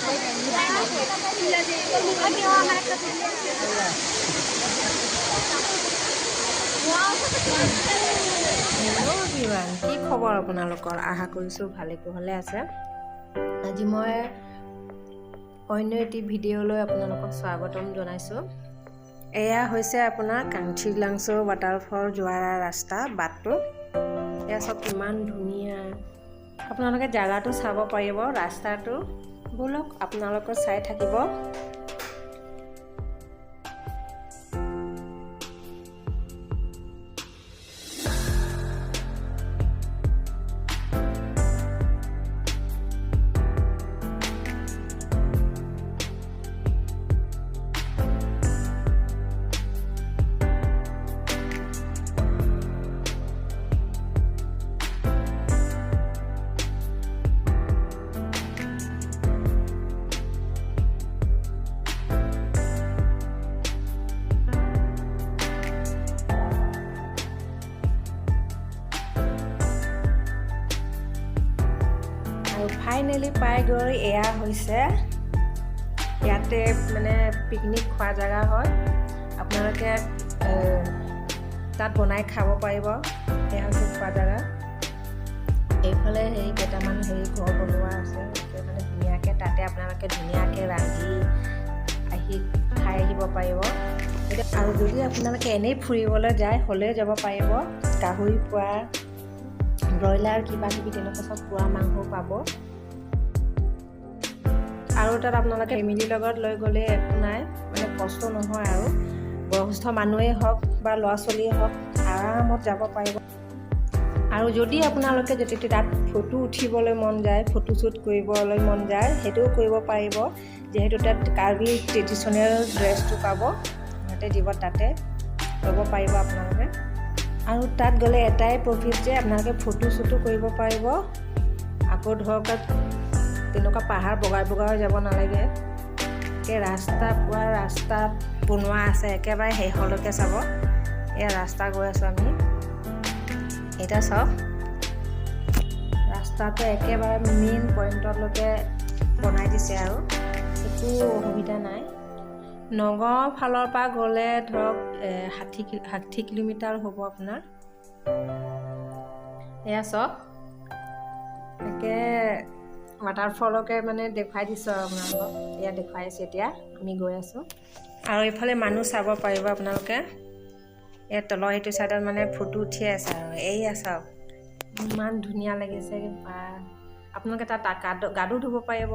কি খবৰ আপোনালোকৰ? আশা কৰিছোঁ ভালে কুশলে আছে। আজি মই অন্য এটি ভিডিঅ'লৈ আপোনালোকক স্বাগতম জনাইছোঁ। এয়া হৈছে আপোনাৰ কাৰ্বিআংলং waterfall যোৱাৰ ৰাস্তা বাটটো। এয়া সব ইমান ধুনীয়া, আপোনালোকে জাগাটো চাব পাৰিব। ৰাস্তাটো বলক আপোনালোকে চাই থাকিব। ফাইনেলি পাই গৈ এয়া হৈছে ইয়াতে মানে পিকনিক খোৱা জায়গা হয়। আপোনালোকে তাত বনাই খাব পাৰিব। এয়া হৈছে খোৱা জায়গা। এইফালে সেই কেইটামান ঘৰ বনোৱা আছে মানে ধুনীয়াকৈ। তাতে আপোনালোকে ধুনীয়াকৈ ৰান্ধি আহি খাই আহিব পাৰিব। আৰু যদি আপোনালোকে এনেই ফুৰিবলৈ যায় হ'লে যাব পাৰিব। গাহৰি পোৱা, ব্ৰইলাৰ কিবা কিবি তেনেকুৱা সব পোৱা মাংসও পাব। আৰু তাত আপোনালোকে ফেমিলিৰ লগত লৈ গ'লে একো নাই, মানে কষ্ট নহয়। আৰু বয়সস্থ মানুহেই হওক বা ল'ৰা ছোৱালীয়ে হওক আৰামত যাব পাৰিব। আৰু যদি আপোনালোকে যদি তাত ফটো উঠিবলৈ মন যায়, ফটো শ্বুট কৰিবলৈ মন যায়, সেইটোও কৰিব পাৰিব। যিহেতু তাত কাৰ্বি ট্ৰেডিশ্যনেল ড্ৰেছটো পাব, সিহঁতে দিব, তাতে ল'ব পাৰিব আপোনালোকে। আৰু তাত গ'লে এটাই প্ৰফিট যে আপোনালোকে ফটো শ্বুটো কৰিব পাৰিব। আকৌ ধৰক তেনেকুৱা পাহাৰ বগাই বগাই যাব নালাগে। ৰাস্তা বনোৱা আছে একেবাৰে শেষলৈকে চাব। এয়া ৰাস্তা গৈ আছোঁ আমি। এতিয়া চাওক, ৰাস্তাটো একেবাৰে মেইন পইণ্টলৈকে বনাই দিছে আৰু একো অসুবিধা নাই। নগাঁও ফালৰ পৰা গ'লে ধৰক 60 কিলোমিটাৰ হ'ব আপোনাৰ। এয়া চাওক, একে ৱাটাৰফলকে মানে দেখুৱাই দিছোঁ আৰু আপোনালোকক। এয়া দেখুৱাই আছোঁ, এতিয়া আমি গৈ আছোঁ। আৰু এইফালে মানুহ চাব পাৰিব আপোনালোকে। এই তলৰ সেইটো চাইডত মানে ফটো উঠিয়ে আছে। আৰু এইয়া চাওক, ইমান ধুনীয়া লাগিছে। আপোনালোকে তাত গাটো ধুব পাৰিব।